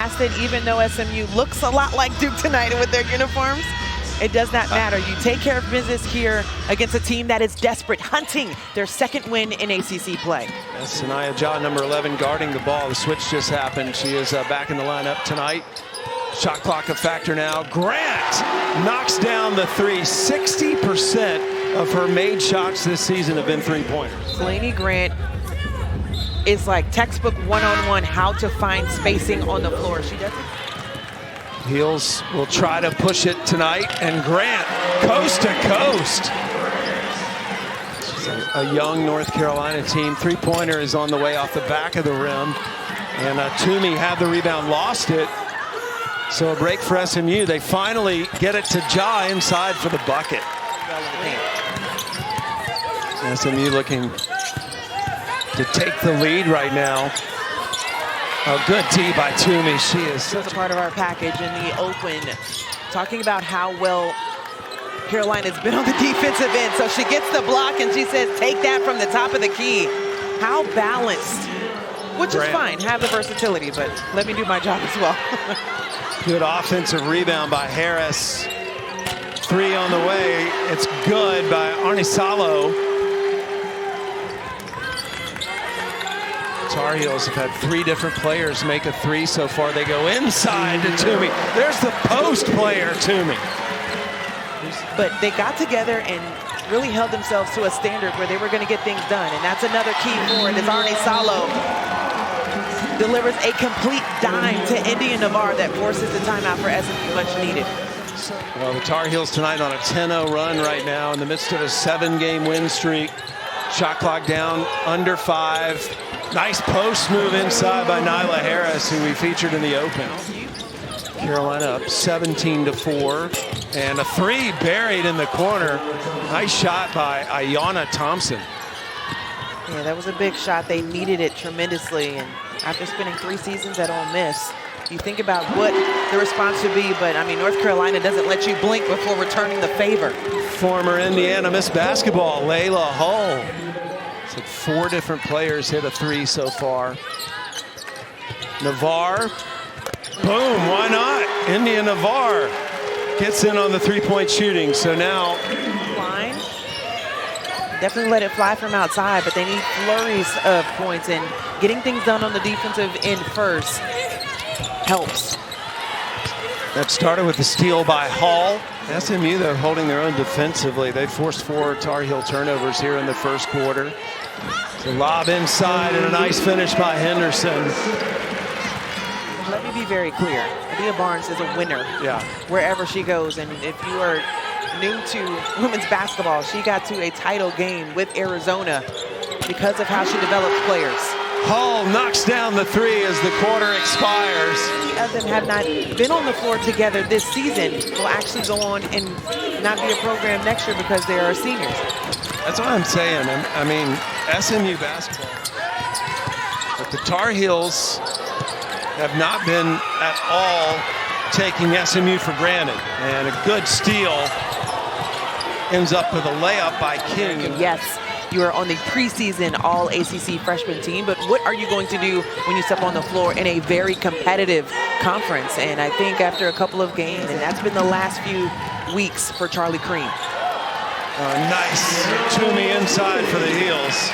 lasted, even though SMU looks a lot like Duke tonight with their uniforms. It does not matter. You take care of business here against a team that is desperate, hunting their second win in ACC play. That's Sanaya Ja, number 11, guarding the ball. The switch just happened. She is back in the lineup tonight. Shot clock a factor now. Grant knocks down the three. 60% of her made shots this season have been three-pointers. Lanie Grant is like textbook one-on-one how to find spacing on the floor. She doesn't. Heels will try to push it tonight, and Grant coast to coast. A young North Carolina team. Three-pointer is on the way off the back of the rim, and Toomey had the rebound, lost it. So a break for SMU. They finally get it to Ja inside for the bucket. SMU looking to take the lead right now. A good D by Toomey. She is a part of our package in the open, talking about how well Carolina's been on the defensive end. So she gets the block and she says, take that from the top of the key. How balanced, which is fine, have the versatility, but let me do my job as well. Good offensive rebound by Harris. Three on the way. It's good by Arnisalo. Tar Heels have had three different players make a three so far. They go inside to Toomey. There's the post player, Toomey. But they got together and really held themselves to a standard where they were going to get things done. And that's another key for it, as Arnisalo delivers a complete dime to Indya Nivar that forces the timeout for SMU, much needed. Well, the Tar Heels tonight on a 10-0 run right now in the midst of a 7-game win streak. Shot clock down under 5. Nice post move inside by Nyla Harris, who we featured in the open. Carolina up 17-4, and a three buried in the corner. Nice shot by Ayanna Thompson. Yeah, that was a big shot. They needed it tremendously, and after spending 3 seasons at Ole Miss, you think about what the response should be, but I mean, North Carolina doesn't let you blink before returning the favor. Former Indiana Miss Basketball, Layla Hull. So 4 different players hit a three so far. Nivar, boom, why not? Indya Nivar gets in on the three-point shooting. So now, line, definitely let it fly from outside, but they need flurries of points, and getting things done on the defensive end first helps. That started with the steal by Hall. SMU, they're holding their own defensively. They forced 4 Tar Heel turnovers here in the first quarter. The lob inside and a nice finish by Henderson. Let me be very clear. Adia Barnes is a winner wherever she goes. And if you are new to women's basketball, she got to a title game with Arizona because of how she develops players. Hall knocks down the three as the quarter expires. Many of them have not been on the floor together this season. Will actually go on and not be a program next year because they are seniors. That's what I'm saying. I mean, SMU basketball. But the Tar Heels have not been at all taking SMU for granted. And a good steal ends up with a layup by King. Yes. You are on the preseason All-ACC freshman team, but what are you going to do when you step on the floor in a very competitive conference? And I think after a couple of games, and that's been the last few weeks for Charlie Cream. Nice Toomey inside for the Heels.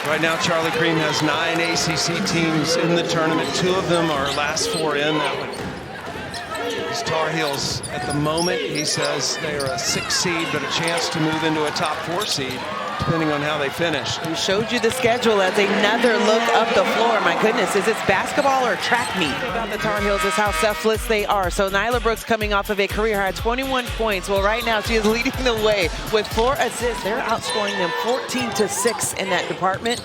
Right now, Charlie Cream has 9 ACC teams in the tournament. 2 of them are last 4 in. That one. These Tar Heels, at the moment, he says they are a 6 seed, but a chance to move into a top 4 seed. Depending on how they finish. We showed you the schedule as another look up the floor. My goodness, is it basketball or track meet? About the Tar Heels is how selfless they are. So Nyla Brooks coming off of a career high 21 points. Well, right now she is leading the way with 4 assists. They're outscoring them 14-6 in that department.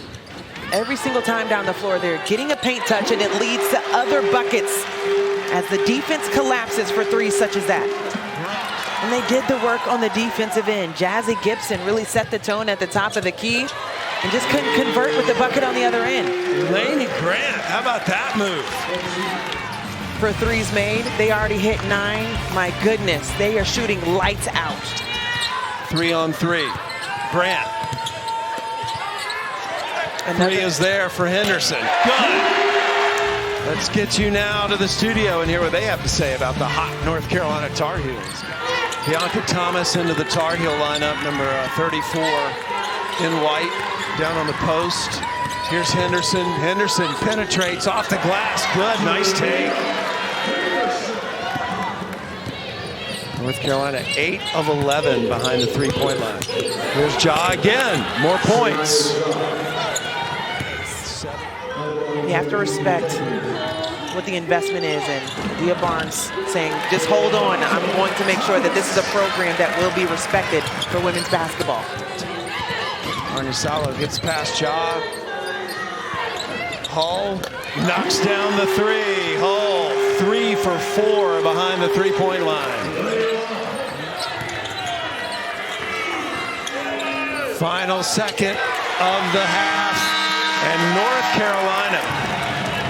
Every single time down the floor, they're getting a paint touch, and it leads to other buckets as the defense collapses for threes such as that. And they did the work on the defensive end. Jazzy Gibson really set the tone at the top of the key and just couldn't convert with the bucket on the other end. Lanie Grant, how about that move? For threes made, they already hit 9. My goodness, they are shooting lights out. 3 on 3. Grant. Another 3 is there for Henderson. Good. Let's get you now to the studio and hear what they have to say about the hot North Carolina Tar Heels. Bianca Thomas into the Tar Heel lineup, number 34 in white, down on the post. Here's Henderson. Henderson penetrates off the glass. Good, nice take. North Carolina 8 of 11 behind the three-point line. Here's Ja again, more points. You have to respect what the investment is, and Dia Barnes saying, just hold on, I'm going to make sure that this is a program that will be respected for women's basketball. Arnie Salo gets past Ja. Hull knocks down the three. Hull 3 for 4 behind the three-point line. Final second of the half, and North Carolina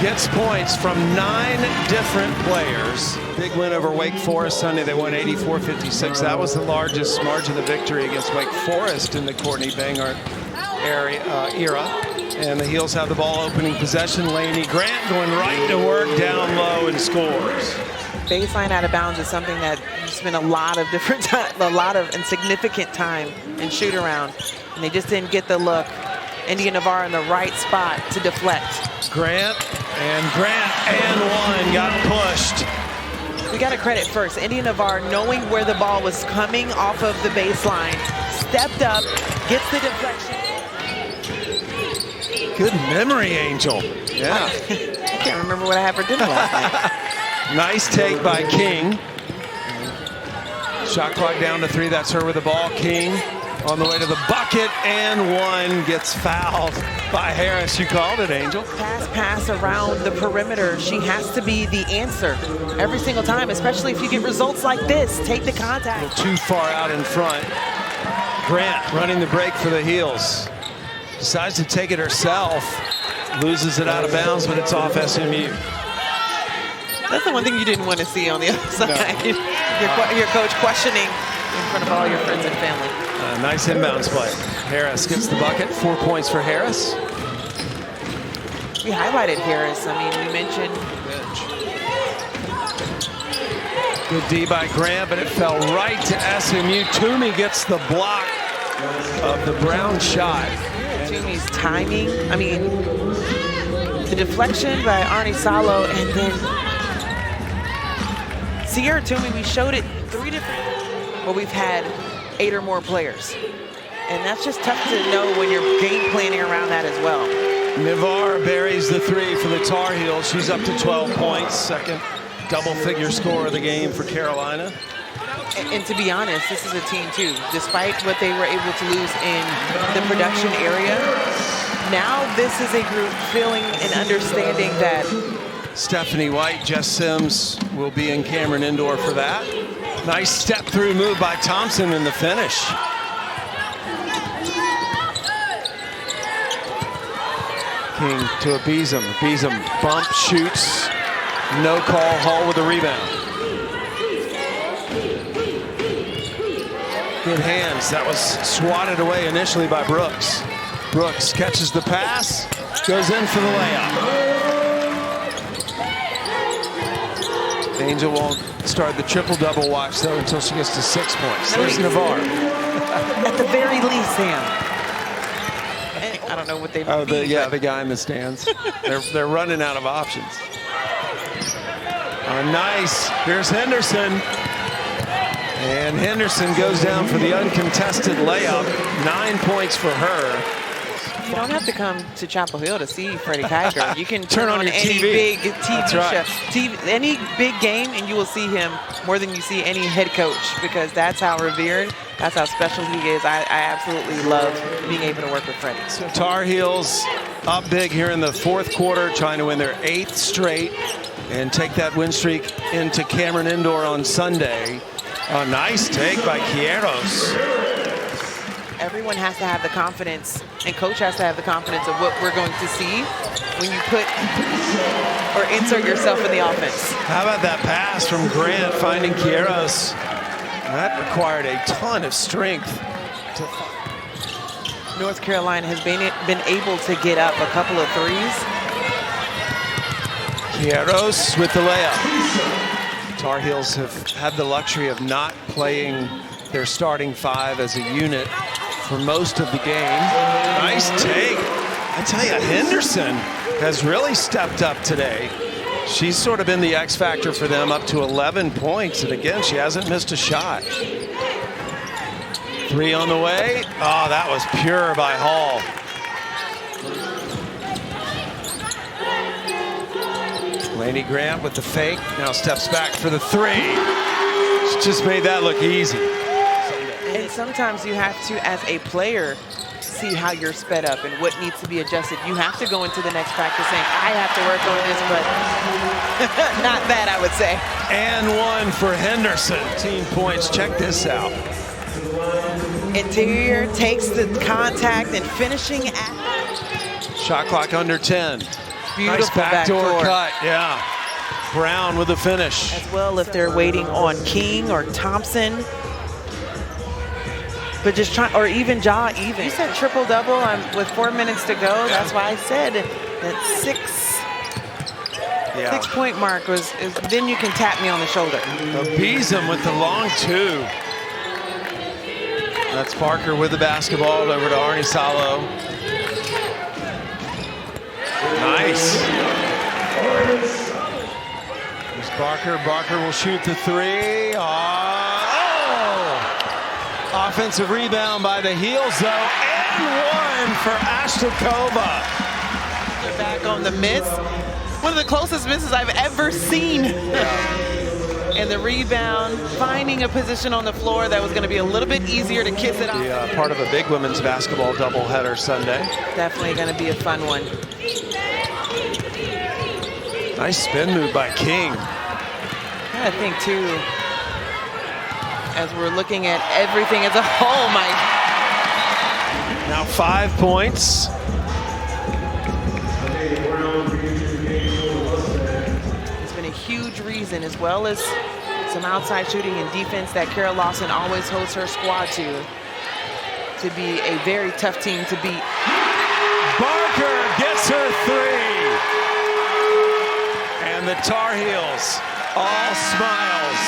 gets points from 9 different players. Big win over Wake Forest Sunday. They won 84-56. That was the largest margin of victory against Wake Forest in the Courtney Bangart era. And the Heels have the ball opening possession. Lanie Grant going right to work down low and scores. Baseline out of bounds is something that you spend a lot of different time, a lot of insignificant time in shoot around, and they just didn't get the look. Indya Nivar in the right spot to deflect. Grant and one got pushed. We got to credit first Indya Nivar knowing where the ball was coming off of the baseline, stepped up, gets the deflection. Good memory, Angel. Yeah. I can't remember what I had for dinner last night. Nice take by King. Shot clock down to 3. That's her with the ball. King on the way to the bucket, and one gets fouled by Harris. You called it, Angel. Pass around the perimeter. She has to be the answer every single time, especially if you get results like this. Take the contact. Too far out in front. Grant running the break for the Heels. Decides to take it herself. Loses it out of bounds, but it's off SMU. That's the one thing you didn't want to see on the other side. No. Your coach questioning in front of all your friends and family. Nice inbounds play. Harris gets the bucket. 4 points for Harris. We highlighted Harris. I mean, we mentioned. Good D by Grant, but it fell right to SMU. Toomey gets the block of the Brown shot. Toomey's timing. I mean, the deflection by Arnie Salo, and then Sierra Toomey, we showed it 3 different, well, we've had 8 or more players. And that's just tough to know when you're game planning around that as well. Nivar buries the 3 for the Tar Heels. She's up to 12 points, second double-figure score of the game for Carolina. And to be honest, this is a team too. Despite what they were able to lose in the production area, now this is a group feeling and understanding that Stephanie White, Jess Sims will be in Cameron Indoor for that. Nice step-through move by Thompson in the finish. King to a Beeson. Beeson bump, shoots, no call. Hull with a rebound. Good hands. That was swatted away initially by Brooks. Brooks catches the pass, goes in for the layup. Angel won't start the triple-double watch, though, until she gets to 6 points. There's Nivar. At the very least, Sam. I don't know what they mean. The guy in the stands. they're running out of options. Nice. Here's Henderson. And Henderson goes down for the uncontested layup. 9 points for her. You don't have to come to Chapel Hill to see Freddie Kiger. You can turn on your any TV. big TV right. show, any big game, and you will see him more than you see any head coach, because that's how revered, that's how special he is. I absolutely love being able to work with Freddie. So Tar Heels up big here in the 4th quarter, trying to win their 8th straight and take that win streak into Cameron Indoor on Sunday. A nice take by Quieros. Everyone has to have the confidence, and coach has to have the confidence of what we're going to see when you put or insert yourself in the offense. How about that pass from Grant finding Quieros? That required a ton of strength. North Carolina has been able to get up a couple of threes. Pieros with the layup. Tar Heels have had the luxury of not playing their starting five as a unit for most of the game. Nice take. I tell you, Henderson has really stepped up today. She's sort of been the X factor for them, up to 11 points. And again, she hasn't missed a shot. Three on the way. Oh, that was pure by Hall. Lanie Grant with the fake, now steps back for the three. She just made that look easy. And sometimes you have to, as a player, see how you're sped up and what needs to be adjusted. You have to go into the next practice saying, I have to work on this, but not that, I would say. And one for Henderson. 18 points. Check this out. Interior takes the contact and finishing at. Shot clock under 10. Beautiful nice backdoor backdoor cut. Yeah. Brown with the finish. As well, if they're waiting on King or Thompson. But just try, or even Jaw even. You said triple-double with 4 minutes to go. Yeah. That's why I said that six-point mark is then you can tap me on the shoulder. Beeson with the long two. That's Parker with the basketball over to Arnie Salo. Nice. Here's Barker. Barker will shoot the three. Offensive rebound by the Heels, though, and one for Ashtakova. They're back on the miss. One of the closest misses I've ever seen. And the rebound, finding a position on the floor that was going to be a little bit easier to kiss it off. Part of a big women's basketball doubleheader Sunday. Definitely going to be a fun one. Nice spin move by King. I think, too, as we're looking at everything as a whole, Mike. Now 5 points. It's been a huge reason, as well as some outside shooting and defense, that Kara Lawson always holds her squad to be a very tough team to beat. Barker gets her three. And the Tar Heels all smiles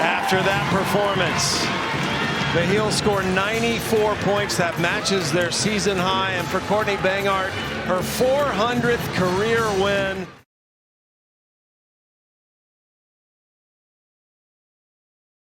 after that performance. The Heels score 94 points. That matches their season high. And for Courtney Bangart, her 400th career win.